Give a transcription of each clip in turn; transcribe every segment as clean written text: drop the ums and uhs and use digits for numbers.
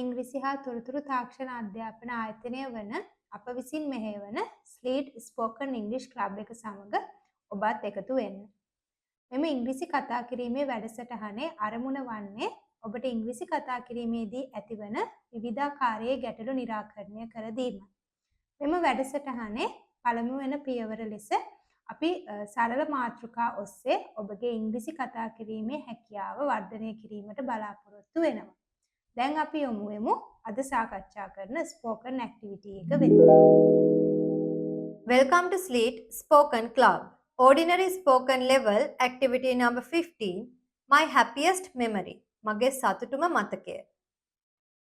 ඉංග්‍රීසි හා තොරතුරු තාක්ෂණ අධ්‍යාපන ආයතනය වන අප විසින් මෙහෙයවන ස්ලීට් ස්පෝකන් ඉංග්‍රීසි ක්ලබ් එක සමග ඔබත් එකතු වෙන්න. මෙම ඉංග්‍රීසි කතා කිරීමේ වැඩසටහනේ අරමුණ වන්නේ ඔබට ඉංග්‍රීසි කතා කිරීමේදී ඇතිවන විවිධාකාරයේ ගැටලු निराකරණය කර දීම. මෙම වැඩසටහනේ පළමු වෙන පියවර ලෙස අපි සරල මාතෘකා ඔස්සේ ඔබගේ ඉංග්‍රීසි කතා කිරීමේ හැකියාව වර්ධනය කිරීමට බලාපොරොත්තු වෙනවා. දැන් අපි යමු වෙමු අද සාකච්ඡා කරන ස්පෝකන් ඇක්ටිවිටි එක වෙත. Welcome to Sleet Spoken Club. Ordinary Spoken Level Activity number 15. My happiest memory. මගේ සතුටුම මතකය.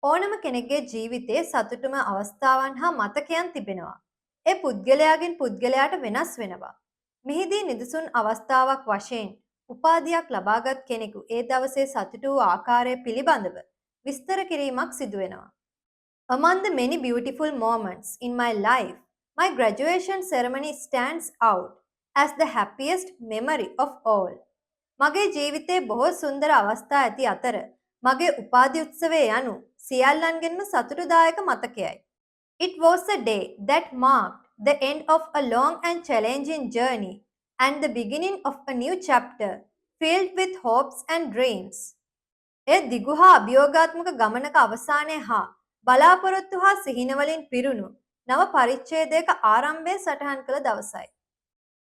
ඕනම කෙනෙකුගේ ජීවිතයේ සතුටුම අවස්ථාවන් හා මතකයන් තිබෙනවා. ඒ පුද්ගලයාගෙන් පුද්ගලයාට වෙනස් වෙනවා. මෙහිදී නිදසුන් අවස්ථාවක් වශයෙන් උපාධියක් ලබාගත් කෙනෙකු ඒ දවසේ සතුටු වූ ආකාරය පිළිබඳව විස්තර කිරීමක් සිදු වෙනවා. Among the many beautiful moments in my life, my graduation ceremony stands out as the happiest memory of all. මගේ ජීවිතයේ බොහෝ සුන්දර අවස්ථා ඇති අතර මගේ උපාධි උත්සවය යනු සියල්ලන්ගෙන්ම සතුටුදායක මතකයයි. It was a day that marked the end of a long and challenging journey and the beginning of a new chapter filled with hopes and dreams. එය දිගු හා අභියෝගාත්මක ගමනක අවසානය හා බලාපොරොත්තු හා සිහිනවලින් පිරුණු නව පරිච්ඡේදයක ආරම්භය සටහන් කළ දවසයි.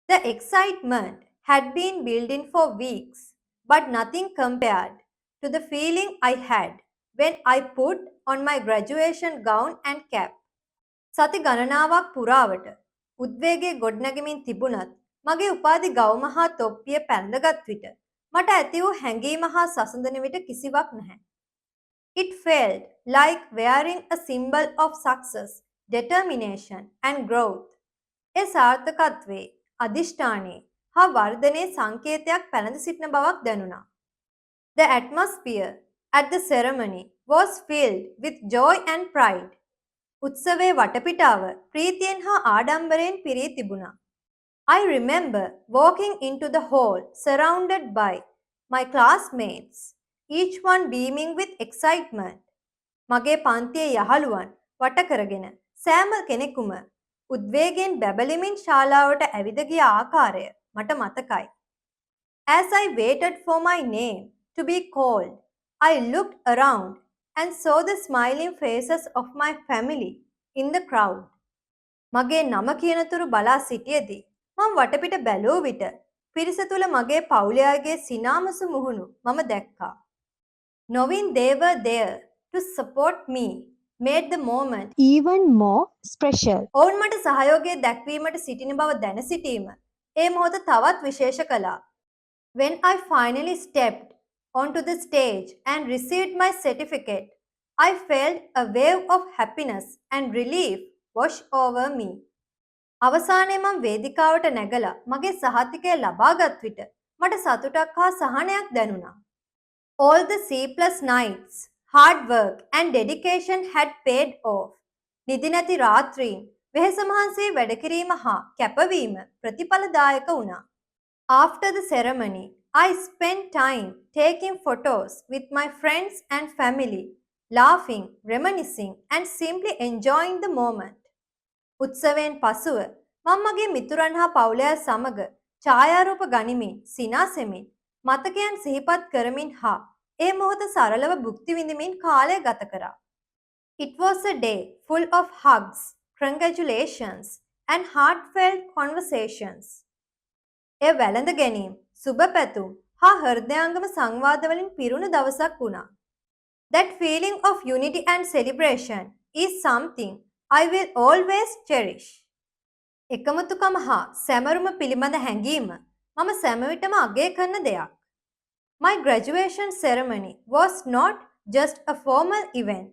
The excitement had been building for weeks, but nothing compared to the feeling I had when I put on my graduation gown and cap. සති ගණනාවක් පුරාවට උද්වේගයේ ගොඩනැගෙමින් තිබුණත් මගේ උපාධි ගවුම හා තොප්පිය පැන්දගත් විට මට ඇති වූ හැඟීම හා සසඳන විට කිසිවක් නැහැ. It felt like wearing a symbol of success, determination and growth. ඒ සාර්ථකත්වයේ අදිෂ්ඨානයේ හා වර්ධනයේ සංකේතයක් පැනඳ සිටින බවක් දැනුණා. The atmosphere at the ceremony was filled with joy and pride. උත්සවයේ වටපිටාව ප්‍රීතියෙන් හා ආඩම්බරයෙන් පිරී තිබුණා. I remember walking into the hall surrounded by my classmates, each one beaming with excitement. මගේ පන්තියේ යහළුවන් වට කරගෙන සෑම කෙනෙකුම උද්වේගයෙන් බැබලෙමින් ශාලාවට ඇවිද ගිය ආකාරය මට මතකයි. As I waited for my name to be called, I looked around and saw the smiling faces of my family in the crowd. මගේ නම කියනතුරු බලා සිටියේදී මම වටපිට බැලුව විට පිරිස තුල මගේ පවුලේ අයගේ සිනාමසු මුහුණු මම දැක්කා. Knowing they were there to support me made the moment even more special. ඔවුන් මට සහයෝගය දැක්වීමට සිටින බව දැන සිටීම ඒ මොහොත තවත් විශේෂ කළා. When I finally stepped onto the stage and received my certificate, I felt a wave of happiness and relief wash over me. අවසානයේ මම වේදිකාවට නැගලා මගේ සහතිකය ලබාගත් විට මට සතුටක් හා සහනයක් දැනුණා. All the sleepless nights, hard work and dedication had paid off. නිදි නැති රාත්‍රීන් වෙහෙස මහන්සියේ වැඩ කිරීම හා කැපවීම ප්‍රතිඵලදායක වුණා. After the ceremony, I spent time taking photos with my friends and family, laughing, reminiscing and simply enjoying the moment. උත්සවයෙන් පසුව මම මගේ මිතුරන් හා පවුලේ සමග ඡායාරූප ගනිමින් සිනාසෙමින් මතකයන් සිහිපත් කරමින් හා ඒ මොහොත සරලව භුක්ති විඳිමින් කාලය ගත කරා. It was a day full of hugs, congratulations and heartfelt conversations. එය වැළඳ ගැනීම, සුබ පැතුම් හා හෘදයාංගම සංවාද වලින් පිරුණු දවසක් වුණා. That feeling of unity and celebration is something I will always cherish. එකමුතුකම හා සැමරුම පිළිබඳ හැඟීම මම සෑම විටම අගය කරන දෙයක්. My graduation ceremony was not just a formal event.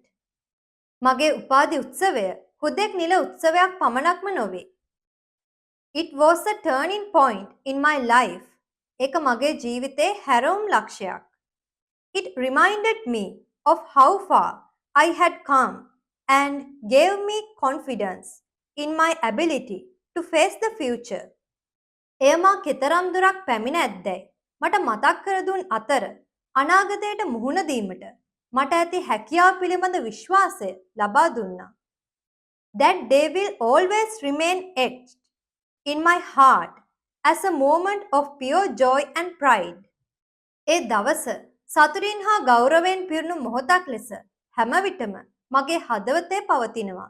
මගේ උපාධි උත්සවය හුදෙක් නිල උත්සවයක් පමණක්ම නොවේ. It was a turning point in my life. ඒක මගේ ජීවිතයේ හැරවුම් ලක්ෂයක්. It reminded me of how far I had come and gave me confidence in my ability to face the future. එය මා කෙතරම් දුරක් පැමිණ ඇද්දැයි මට මතක් කර දුන් අතර අනාගතයට මුහුණ දීමට මට ඇති හැකියාව පිළිබඳ විශ්වාසය ලබා දුන්නා. That day will always remain etched in my heart as a moment of pure joy and pride. ඒ දවස සතුටින් හා ගෞරවයෙන් පිරුණු මොහොතක් ලෙස හැම විටම මගේ හදවතේ පවතිනවා.